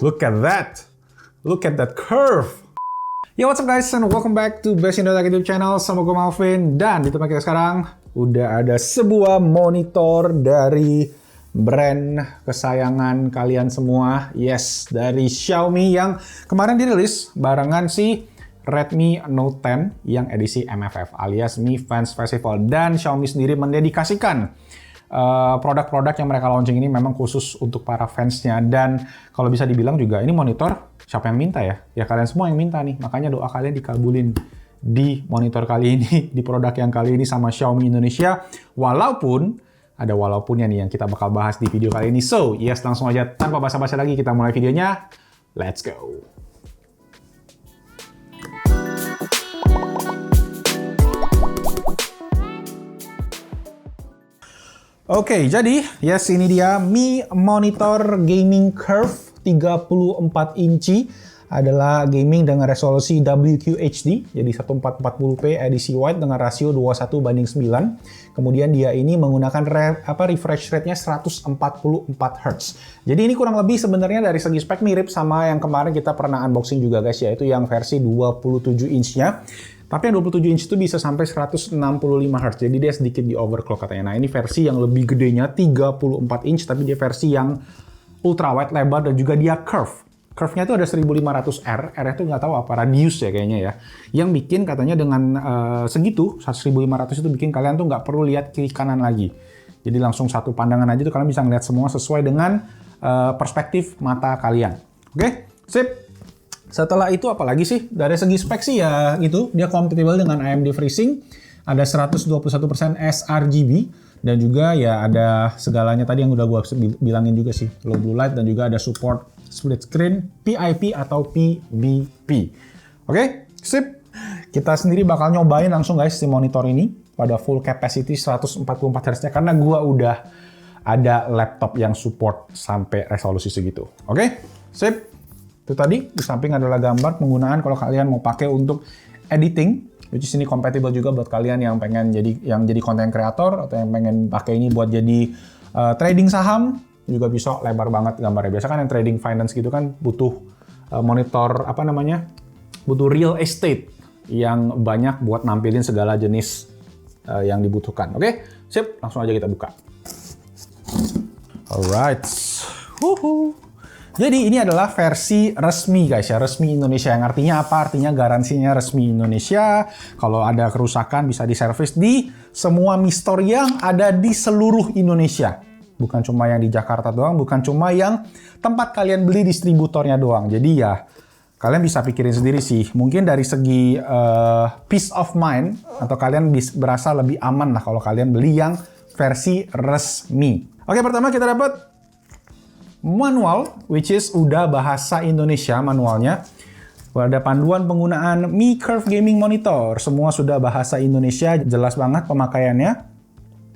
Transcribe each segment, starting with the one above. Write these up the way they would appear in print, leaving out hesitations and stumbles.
Look at that. Look at that curve. Yo, what's up guys, and welcome back to Best Indo Tech YouTube channel. Sama gue Malvin, dan di tempat kita sekarang udah ada sebuah monitor dari brand kesayangan kalian semua. Yes, dari Xiaomi yang kemarin dirilis barengan si Redmi Note 10 yang edisi MFF alias Mi Fans Festival. Dan Xiaomi sendiri mendedikasikan produk-produk yang mereka launching ini memang khusus untuk para fansnya. Dan kalau bisa dibilang juga ini monitor siapa yang minta ya? Ya kalian semua yang minta nih. Makanya doa kalian dikabulin di monitor kali ini, di produk yang kali ini sama Xiaomi Indonesia. Walaupun ada walaupunnya nih yang kita bakal bahas di video kali ini. So, yes, langsung aja tanpa basa-basi lagi kita mulai videonya. Let's go! Oke, jadi yes ini dia Mi Monitor Gaming Curve 34 inci. Adalah gaming dengan resolusi WQHD, jadi 1440p edisi wide dengan rasio 21:9. Kemudian dia ini menggunakan refresh rate-nya 144 Hz. Jadi ini kurang lebih sebenarnya dari segi spek mirip sama yang kemarin kita pernah unboxing juga guys, yaitu yang versi 27 inch-nya. Tapi yang 27 inch itu bisa sampai 165 Hz, jadi dia sedikit di overclock katanya. Nah ini versi yang lebih gedenya 34 inch, tapi dia versi yang ultra wide lebar dan juga dia curve. Curve-nya itu ada 1500R, R itu nggak tahu apa, radius ya kayaknya ya. Yang bikin katanya dengan segitu, 1500 itu bikin kalian tuh nggak perlu lihat kiri kanan lagi. Jadi langsung satu pandangan aja tuh kalian bisa ngeliat semua sesuai dengan perspektif mata kalian. Oke, sip. Setelah itu apalagi sih? Dari segi spek sih ya gitu, dia compatible dengan AMD FreeSync, ada 121% sRGB, dan juga ya ada segalanya tadi yang udah gua bilangin juga sih, low blue light, dan juga ada support split screen, PIP atau PBP. Oke, sip. Kita sendiri bakal nyobain langsung guys si monitor ini pada full capacity 144 Hz-nya karena gua udah ada laptop yang support sampai resolusi segitu. Oke, sip. Itu tadi di samping adalah gambar penggunaan kalau kalian mau pakai untuk editing, which is ini compatible juga buat kalian yang pengen jadi content creator atau yang pengen pakai ini buat jadi trading saham. Juga bisa lebar banget gambarnya. Biasa kan yang trading finance gitu kan butuh monitor butuh real estate yang banyak buat nampilin segala jenis yang dibutuhkan. Oke, sip, langsung aja kita buka. Alright. Jadi ini adalah versi resmi guys ya, resmi Indonesia. Yang artinya apa? Artinya garansinya resmi Indonesia. Kalau ada kerusakan bisa diservis di semua Mi Store yang ada di seluruh Indonesia. Bukan cuma yang di Jakarta doang, bukan cuma yang tempat kalian beli distributornya doang. Jadi ya, kalian bisa pikirin sendiri sih. Mungkin dari segi peace of mind, atau kalian berasa lebih aman lah kalau kalian beli yang versi resmi. Oke, pertama kita dapat manual, which is udah bahasa Indonesia manualnya. Ada panduan penggunaan Mi Curve Gaming Monitor. Semua sudah bahasa Indonesia, jelas banget pemakaiannya.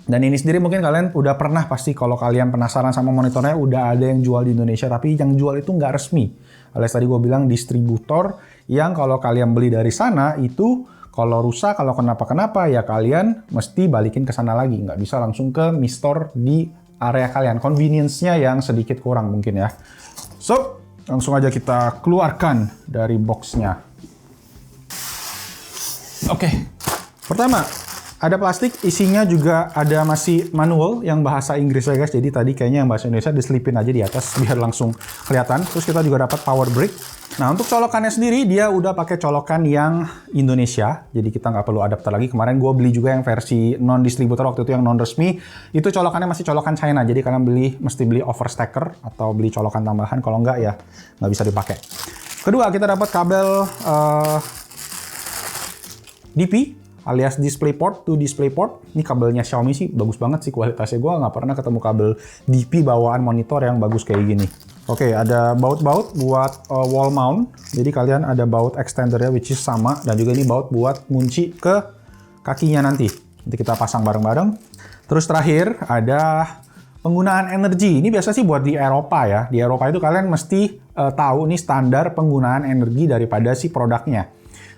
Dan ini sendiri mungkin kalian udah pernah pasti kalau kalian penasaran sama monitornya udah ada yang jual di Indonesia, tapi yang jual itu nggak resmi. Alias tadi gue bilang distributor yang kalau kalian beli dari sana itu kalau rusak, kalau kenapa-kenapa ya kalian mesti balikin ke sana lagi. Nggak bisa langsung ke Mi Store di area kalian. Convenience-nya yang sedikit kurang mungkin ya. So, langsung aja kita keluarkan dari box-nya. Oke, pertama ada plastik, isinya juga ada masih manual yang bahasa Inggris ya guys. Jadi tadi kayaknya yang bahasa Indonesia diselipin aja di atas biar langsung kelihatan. Terus kita juga dapat power brick. Nah untuk colokannya sendiri dia udah pakai colokan yang Indonesia. Jadi kita nggak perlu adapter lagi. Kemarin gue beli juga yang versi non distributor waktu itu yang non resmi. Itu colokannya masih colokan China. Jadi kalian mesti beli overstacker atau beli colokan tambahan. Kalau nggak ya nggak bisa dipakai. Kedua kita dapat kabel DP. Alias DisplayPort to DisplayPort. Ini kabelnya Xiaomi sih bagus banget sih kualitasnya. Gue nggak pernah ketemu kabel DP bawaan monitor yang bagus kayak gini. Oke, ada baut-baut buat wall mount. Jadi kalian ada baut extendernya which is sama. Dan juga ini baut buat ngunci ke kakinya nanti. Nanti kita pasang bareng-bareng. Terus terakhir ada penggunaan energi. Ini biasa sih buat di Eropa ya. Di Eropa itu kalian mesti tahu nih standar penggunaan energi daripada si produknya.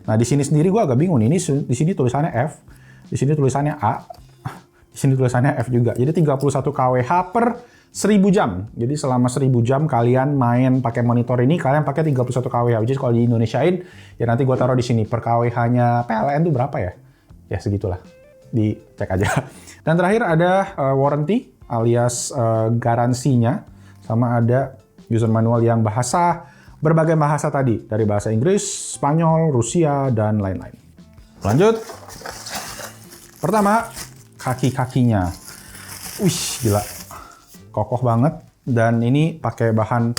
Nah, di sini sendiri gue agak bingung. Ini di sini tulisannya F, di sini tulisannya A, di sini tulisannya F juga. Jadi 31 kWh per 1000 jam. Jadi selama 1000 jam kalian main pakai monitor ini, kalian pakai 31 kWh. Jadi kalau di Indonesiain, ya nanti gue taruh di sini. Per kWh-nya PLN tuh berapa ya? Ya segitulah. Dicek aja. Dan terakhir ada warranty alias garansinya. Sama ada user manual yang berbagai bahasa tadi. Dari bahasa Inggris, Spanyol, Rusia, dan lain-lain. Lanjut. Pertama, kaki-kakinya. Wih, gila. Kokoh banget. Dan ini pakai bahan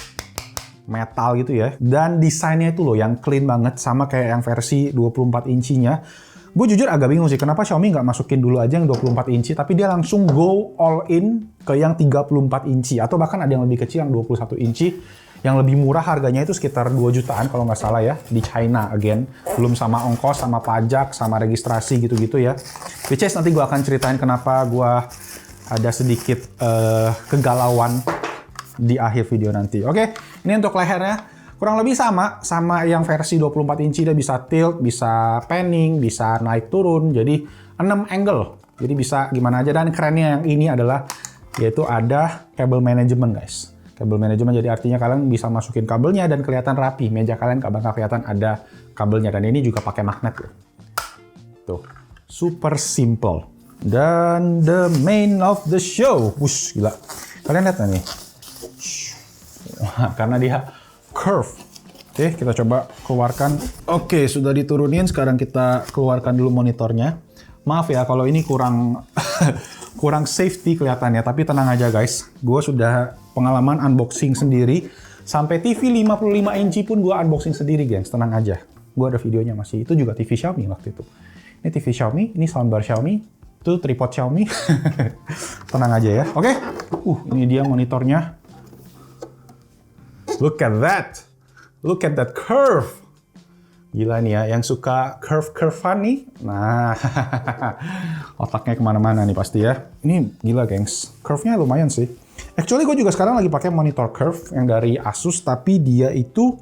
metal gitu ya. Dan desainnya itu loh yang clean banget. Sama kayak yang versi 24 incinya. Gue jujur agak bingung sih. Kenapa Xiaomi nggak masukin dulu aja yang 24 inci. Tapi dia langsung go all in ke yang 34 inci. Atau bahkan ada yang lebih kecil yang 21 inci. Yang lebih murah harganya itu sekitar 2 jutaan kalau nggak salah ya. Di China again. Belum sama ongkos, sama pajak, sama registrasi gitu-gitu ya. Which is nanti gue akan ceritain kenapa gue ada sedikit kegalauan di akhir video nanti. Oke, ini untuk lehernya. Kurang lebih sama yang versi 24 inci. Dia bisa tilt, bisa panning, bisa naik turun. Jadi 6 angle. Jadi bisa gimana aja. Dan kerennya yang ini adalah, yaitu ada cable management guys. Cable management jadi artinya kalian bisa masukin kabelnya dan kelihatan rapi. Meja kalian nggak bakal kelihatan ada kabelnya. Dan ini juga pakai magnet loh. Tuh, super simple. Dan the main of the show. Wush, gila. Kalian lihat nggak nih? Karena dia curve. Oke, kita coba keluarkan. Oke, sudah diturunin. Sekarang kita keluarkan dulu monitornya. Maaf ya kalau ini kurang kurang safety kelihatannya. Tapi tenang aja guys. Gue sudah pengalaman unboxing sendiri. Sampai TV 55 inci pun gue unboxing sendiri, gengs. Tenang aja. Gue ada videonya masih. Itu juga TV Xiaomi waktu itu. Ini TV Xiaomi, ini soundbar Xiaomi. Itu tripod Xiaomi. Tenang aja ya. Oke. Ini dia monitornya. Look at that. Look at that curve. Gila nih ya, yang suka curve-curvean nih. Nah, otaknya kemana-mana nih pasti ya. Ini gila, gengs. Curve-nya lumayan sih. Actually, gue juga sekarang lagi pakai monitor curve yang dari Asus, tapi dia itu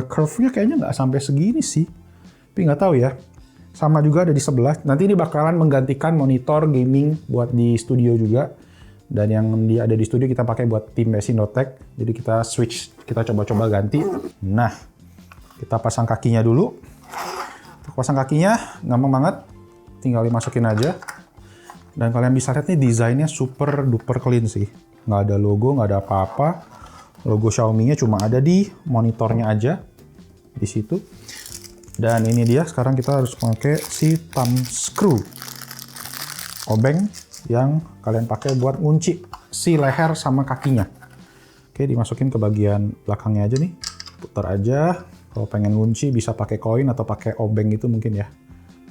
curve-nya kayaknya nggak sampai segini sih. Tapi nggak tahu ya. Sama juga ada di sebelah. Nanti ini bakalan menggantikan monitor gaming buat di studio juga. Dan yang ada di studio kita pakai buat tim Best Indotech. Jadi kita switch, kita coba-coba ganti. Nah, kita pasang kakinya dulu. Untuk pasang kakinya, gampang banget. Tinggal dimasukin aja. Dan kalian bisa lihat nih desainnya super duper clean sih. Nggak ada logo, nggak ada apa-apa. Logo Xiaomi-nya cuma ada di monitornya aja. Di situ. Dan ini dia, sekarang kita harus pakai si thumb screw. Obeng yang kalian pakai buat ngunci si leher sama kakinya. Oke, dimasukin ke bagian belakangnya aja nih. Putar aja. Kalau pengen ngunci bisa pakai koin atau pakai obeng itu mungkin ya.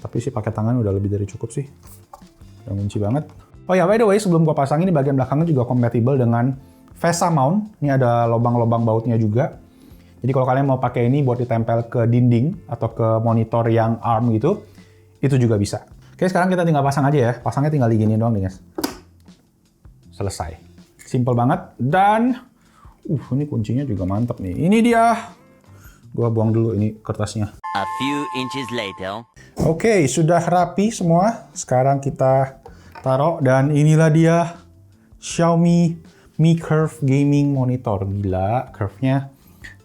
Tapi sih pakai tangan udah lebih dari cukup sih. Udah ngunci banget. Oh ya, by the way, sebelum gua pasang ini bagian belakangnya juga kompatibel dengan VESA mount. Ini ada lubang-lubang bautnya juga. Jadi kalau kalian mau pakai ini buat ditempel ke dinding atau ke monitor yang ARM gitu, itu juga bisa. Oke, sekarang kita tinggal pasang aja ya. Pasangnya tinggal digini doang nih guys. Selesai. Simple banget. Dan, ini kuncinya juga mantep nih. Ini dia. Gua buang dulu ini kertasnya. A few inches later. Oke, sudah rapi semua. Sekarang kita taruh dan inilah dia Xiaomi Mi Curve Gaming Monitor. Gila, curve-nya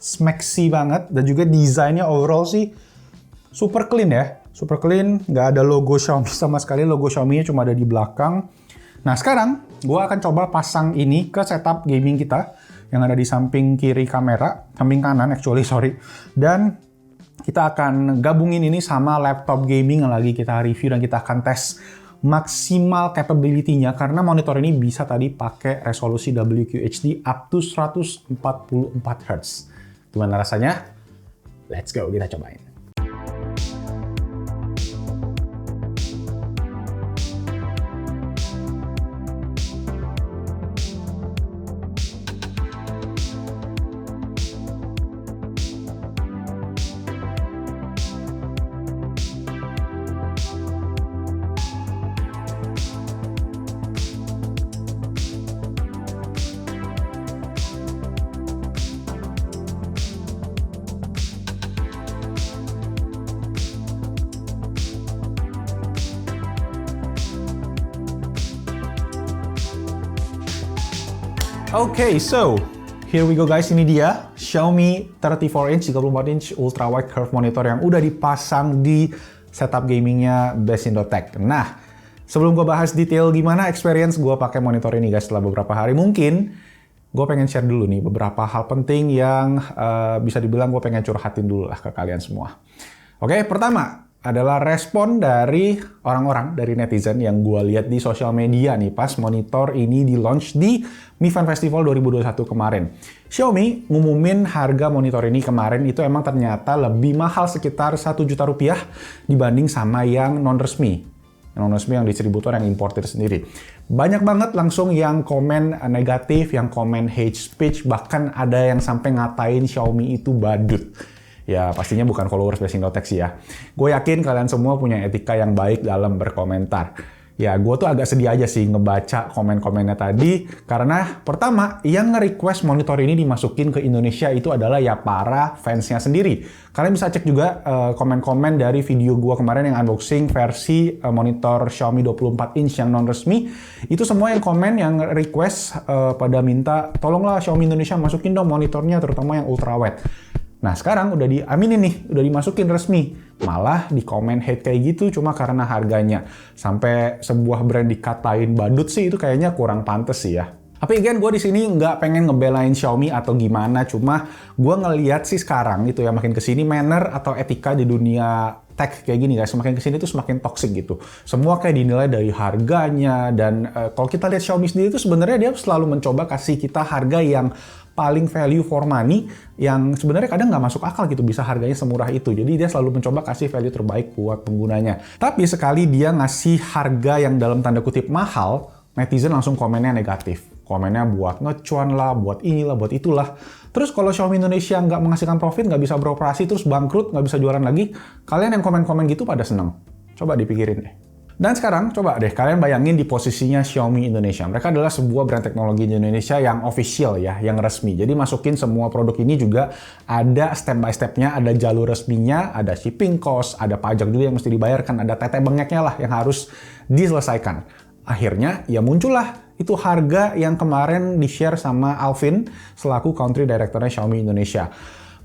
smaxy banget dan juga desainnya overall sih super clean ya. Super clean, nggak ada logo Xiaomi sama sekali. Logo Xiaomi-nya cuma ada di belakang. Nah, sekarang gua akan coba pasang ini ke setup gaming kita yang ada di samping kiri kamera, samping kanan actually, sorry. Dan kita akan gabungin ini sama laptop gaming yang lagi kita review dan kita akan tes maksimal capability-nya karena monitor ini bisa tadi pakai resolusi WQHD up to 144 Hz. Gimana rasanya? Let's go, kita cobain. Okay, so here we go guys, ini dia Xiaomi 34 inch 34 inch ultra wide curve monitor yang udah dipasang di setup gamingnya Best Indo Tech. Nah, sebelum gue bahas detail gimana experience gue pakai monitor ini guys setelah beberapa hari, mungkin gue pengen share dulu nih beberapa hal penting yang bisa dibilang gue pengen curhatin dulu lah ke kalian semua. Oke, pertama adalah respon dari orang-orang, dari netizen yang gue lihat di sosial media nih pas monitor ini di launch di Mi Fan Festival 2021 kemarin. Xiaomi ngumumin harga monitor ini kemarin itu emang ternyata lebih mahal sekitar 1 juta rupiah dibanding sama yang non-resmi. Non-resmi yang distributor yang importer sendiri. Banyak banget langsung yang komen negatif, yang komen hate speech, bahkan ada yang sampai ngatain Xiaomi itu badut. Ya pastinya bukan followers Best Indo Tech sih ya. Gue yakin kalian semua punya etika yang baik dalam berkomentar. Ya gue tuh agak sedih aja sih ngebaca komen-komennya tadi. Karena pertama, yang nge-request monitor ini dimasukin ke Indonesia itu adalah ya para fansnya sendiri. Kalian bisa cek juga komen-komen dari video gue kemarin yang unboxing versi monitor Xiaomi 24 inch yang non-resmi. Itu semua yang komen, yang request pada minta, tolonglah Xiaomi Indonesia masukin dong monitornya, terutama yang ultrawide. Nah sekarang udah diaminin nih, udah dimasukin resmi. Malah di komen hate kayak gitu cuma karena harganya. Sampai sebuah brand dikatain badut sih itu kayaknya kurang pantes sih ya. Tapi again gue di sini nggak pengen ngebelain Xiaomi atau gimana, cuma gue ngeliat sih sekarang itu ya makin kesini manner atau etika di dunia tech kayak gini guys, semakin kesini tuh semakin toxic gitu. Semua kayak dinilai dari harganya dan kalau kita lihat Xiaomi sendiri tuh sebenarnya dia selalu mencoba kasih kita harga yang paling value for money yang sebenarnya kadang nggak masuk akal gitu bisa harganya semurah itu. Jadi dia selalu mencoba kasih value terbaik buat penggunanya. Tapi sekali dia ngasih harga yang dalam tanda kutip mahal, netizen langsung komennya negatif. Komennya buat ngecuan lah, buat inilah, buat itulah. Terus kalau Xiaomi Indonesia nggak menghasilkan profit, nggak bisa beroperasi, terus bangkrut, nggak bisa jualan lagi, kalian yang komen-komen gitu pada seneng. Coba dipikirin deh. Dan sekarang coba deh kalian bayangin di posisinya Xiaomi Indonesia. Mereka adalah sebuah brand teknologi di Indonesia yang official ya, yang resmi. Jadi masukin semua produk ini juga ada step by step-nya, ada jalur resminya, ada shipping cost, ada pajak juga yang mesti dibayarkan, ada tete bengeknya lah yang harus diselesaikan. Akhirnya ya muncullah itu harga yang kemarin di-share sama Alvin selaku country directornya Xiaomi Indonesia.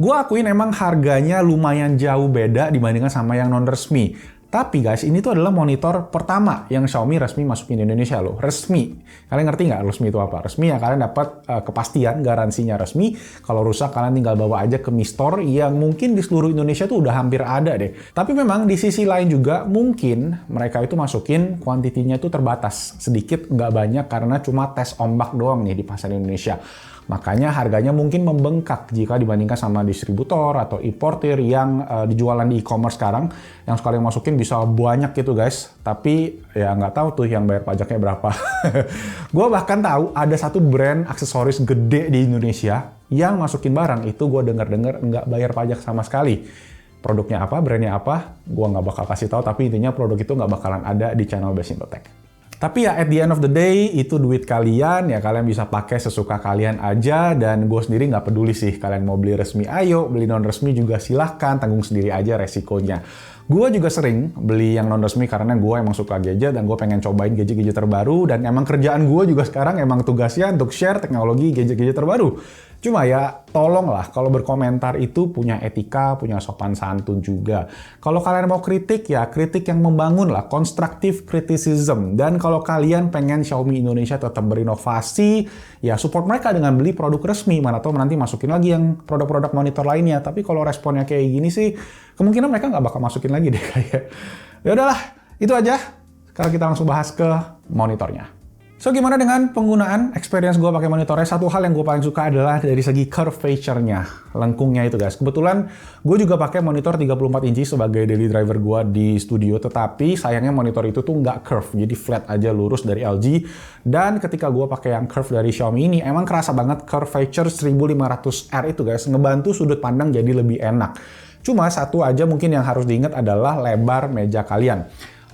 Gue akuin emang harganya lumayan jauh beda dibandingkan sama yang non-resmi. Tapi guys, ini tuh adalah monitor pertama yang Xiaomi resmi masukin di Indonesia loh. Resmi. Kalian ngerti nggak resmi itu apa? Resmi ya kalian dapat kepastian, garansinya resmi. Kalau rusak kalian tinggal bawa aja ke Mi Store yang mungkin di seluruh Indonesia tuh udah hampir ada deh. Tapi memang di sisi lain juga mungkin mereka itu masukin kuantitinya tuh terbatas. Sedikit nggak banyak karena cuma tes ombak doang nih di pasar Indonesia. Makanya harganya mungkin membengkak jika dibandingkan sama distributor atau importer yang dijualan di e-commerce sekarang. Yang sekali masukin bisa banyak gitu guys. Tapi ya nggak tahu tuh yang bayar pajaknya berapa. Gue bahkan tahu ada satu brand aksesoris gede di Indonesia yang masukin barang itu gue dengar-dengar nggak bayar pajak sama sekali. Produknya apa, brandnya apa, gue nggak bakal kasih tahu. Tapi intinya produk itu nggak bakalan ada di channel Best Indo Tech. Tapi ya at the end of the day itu duit kalian, ya kalian bisa pakai sesuka kalian aja dan gue sendiri nggak peduli sih kalian mau beli resmi ayo, beli non resmi juga silahkan, tanggung sendiri aja resikonya. Gue juga sering beli yang non resmi karena gue emang suka gadget dan gue pengen cobain gadget-gadget terbaru dan emang kerjaan gue juga sekarang emang tugasnya untuk share teknologi gadget-gadget terbaru. Cuma ya tolonglah kalau berkomentar itu punya etika, punya sopan santun juga. Kalau kalian mau kritik ya kritik yang membangun lah, constructive criticism. Dan kalau kalian pengen Xiaomi Indonesia tetap berinovasi, ya support mereka dengan beli produk resmi. Mana tahu nanti masukin lagi yang produk-produk monitor lainnya. Tapi kalau responnya kayak gini sih, kemungkinan mereka nggak bakal masukin lagi deh kayak. Ya udahlah, itu aja. Sekarang kita langsung bahas ke monitornya. So, gimana dengan penggunaan experience gue pakai monitornya? Satu hal yang gue paling suka adalah dari segi curvature-nya, lengkungnya itu guys. Kebetulan gue juga pakai monitor 34 inci sebagai daily driver gue di studio, tetapi sayangnya monitor itu tuh nggak curve, jadi flat aja lurus dari LG. Dan ketika gue pakai yang curve dari Xiaomi ini, emang kerasa banget curvature 1500R itu guys, ngebantu sudut pandang jadi lebih enak. Cuma satu aja mungkin yang harus diingat adalah lebar meja kalian.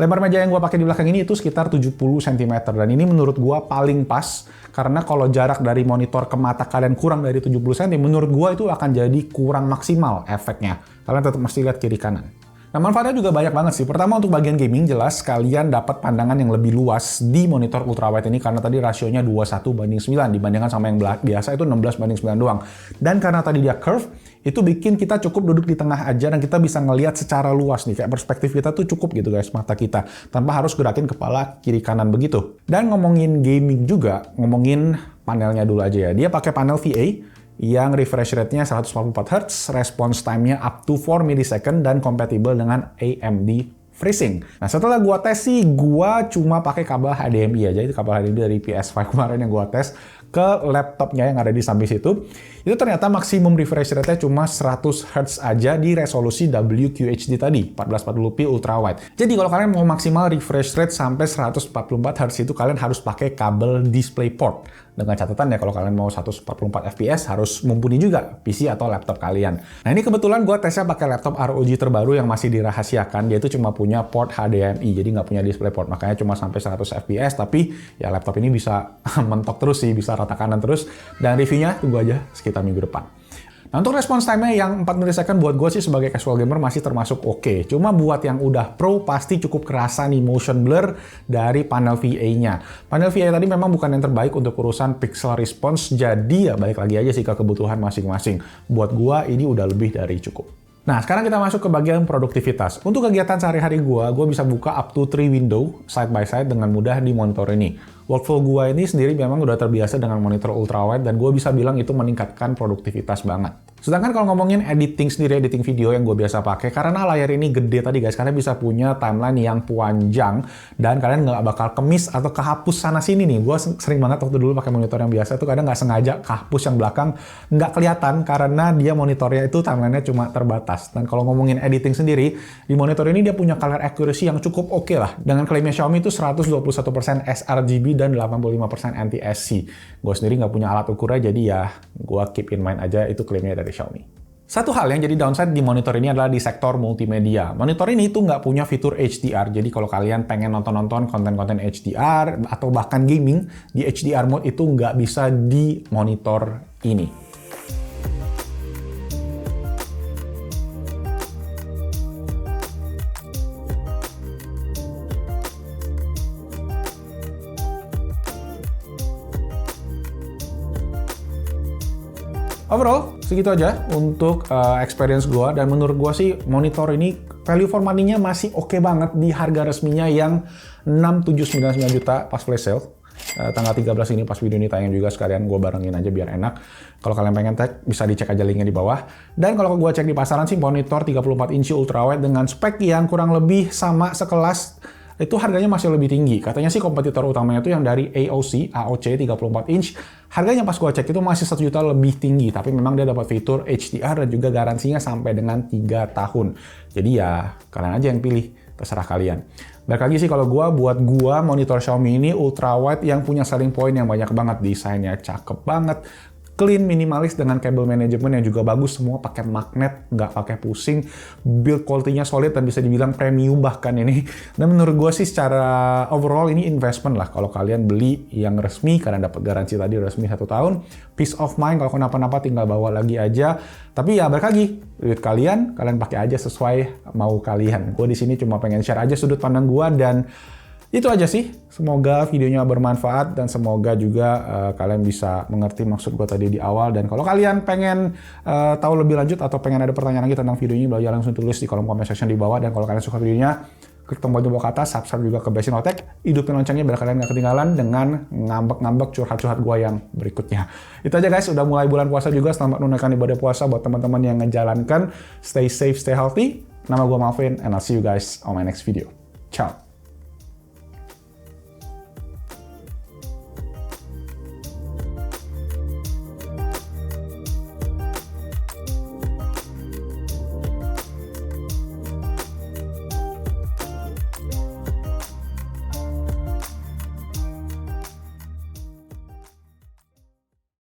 Lebar meja yang gue pakai di belakang ini itu sekitar 70 cm dan ini menurut gue paling pas karena kalau jarak dari monitor ke mata kalian kurang dari 70 cm menurut gue itu akan jadi kurang maksimal efeknya. Kalian tetap mesti lihat kiri kanan. Nah, manfaatnya juga banyak banget sih. Pertama, untuk bagian gaming, jelas kalian dapat pandangan yang lebih luas di monitor ultrawide ini karena tadi rasionya 21:9 dibandingkan sama yang biasa itu 16:9 doang. Dan karena tadi dia curve, itu bikin kita cukup duduk di tengah aja dan kita bisa ngelihat secara luas nih. Kayak perspektif kita tuh cukup gitu guys, mata kita. Tanpa harus gerakin kepala kiri kanan begitu. Dan ngomongin gaming juga, ngomongin panelnya dulu aja ya. Dia pakai panel VA yang refresh rate-nya 144 Hz, response time-nya up to 4 millisecond, dan kompatibel dengan AMD FreeSync. Nah, setelah gua tes sih, gua cuma pakai kabel HDMI aja. Itu kabel HDMI dari PS5 kemarin yang gua tes ke laptopnya yang ada di samping situ. Itu ternyata maksimum refresh rate-nya cuma 100 Hz aja di resolusi WQHD tadi, 1440p ultrawide. Jadi kalau kalian mau maksimal refresh rate sampai 144 Hz itu kalian harus pakai kabel DisplayPort. Dengan catatan ya, kalau kalian mau 144 fps harus mumpuni juga PC atau laptop kalian. Nah, ini kebetulan gue tesnya pakai laptop ROG terbaru yang masih dirahasiakan. Dia itu cuma punya port HDMI, jadi nggak punya DisplayPort. Makanya cuma sampai 100 fps, tapi ya laptop ini bisa mentok terus sih, bisa rata kanan terus. Dan reviewnya tunggu aja sekitar minggu depan. Nah, untuk response time-nya yang 4 millisecond buat gue sih sebagai casual gamer masih termasuk oke. Cuma buat yang udah pro pasti cukup kerasa nih motion blur dari panel VA-nya. Panel VA tadi memang bukan yang terbaik untuk urusan pixel response, jadi ya balik lagi aja sih ke kebutuhan masing-masing. Buat gue ini udah lebih dari cukup. Nah, sekarang kita masuk ke bagian produktivitas. Untuk kegiatan sehari-hari gue bisa buka up to 3 window side by side dengan mudah di monitor ini. Workflow gue ini sendiri memang udah terbiasa dengan monitor ultrawide dan gue bisa bilang itu meningkatkan produktivitas banget. Sedangkan kalau ngomongin editing sendiri, editing video yang gue biasa pakai, karena layar ini gede tadi guys, kalian bisa punya timeline yang panjang dan kalian nggak bakal kemis atau kehapus sana-sini nih. Gue sering banget waktu dulu pakai monitor yang biasa tuh kadang nggak sengaja kehapus yang belakang, nggak kelihatan karena dia monitornya itu timelinenya cuma terbatas. Dan kalau ngomongin editing sendiri, di monitor ini dia punya color accuracy yang cukup oke lah. Dengan klaimnya Xiaomi itu 121% sRGB dan 85% anti-SC. Gue sendiri nggak punya alat ukurnya, jadi ya gue keep in mind aja itu klaimnya dari Xiaomi. Satu hal yang jadi downside di monitor ini adalah di sektor multimedia. Monitor ini tuh nggak punya fitur HDR, jadi kalau kalian pengen nonton-nonton konten-konten HDR atau bahkan gaming di HDR mode itu nggak bisa di monitor ini. Overall, segitu aja untuk experience gue, dan menurut gue sih monitor ini value for money-nya masih oke banget di harga resminya yang 6.799 juta pas flash sale. Tanggal 13 ini pas video ini tayang juga, sekalian gue barengin aja biar enak. Kalau kalian pengen tag, bisa dicek aja linknya di bawah. Dan kalau gue cek di pasaran sih monitor 34 inci ultrawide dengan spek yang kurang lebih sama sekelas, itu harganya masih lebih tinggi. Katanya sih kompetitor utamanya itu yang dari AOC 34 inch. Harganya pas gua cek itu masih 1 juta lebih tinggi, tapi memang dia dapat fitur HDR dan juga garansinya sampai dengan 3 tahun. Jadi ya kalian aja yang pilih, terserah kalian. Balik lagi sih kalau buat gua monitor Xiaomi ini ultrawide yang punya selling point yang banyak banget, desainnya cakep banget, clean, minimalis dengan kabel manajemen yang juga bagus, semua pakai magnet, nggak pakai pusing, build quality-nya solid dan bisa dibilang premium bahkan ini. Dan menurut gue sih secara overall ini investment lah. Kalau kalian beli yang resmi, kalian dapat garansi tadi resmi 1 tahun, peace of mind, kalau kenapa-napa tinggal bawa lagi aja. Tapi ya balik lagi, duit kalian pakai aja sesuai mau kalian. Gue di sini cuma pengen share aja sudut pandang gue, dan itu aja sih. Semoga videonya bermanfaat dan semoga juga kalian bisa mengerti maksud gue tadi di awal. Dan kalau kalian pengen tahu lebih lanjut atau pengen ada pertanyaan lagi tentang video ini, boleh langsung tulis di kolom comment section di bawah. Dan kalau kalian suka videonya, klik tombol jempol ke atas, subscribe juga ke Basic Tech, hidupin loncengnya biar kalian gak ketinggalan dengan ngambek-ngambek curhat-curhat gue yang berikutnya. Itu aja guys, udah mulai bulan puasa juga, selamat menunaikan ibadah puasa buat teman-teman yang ngejalankan. Stay safe, stay healthy. Nama gue Malvin, and I'll see you guys on my next video. Ciao.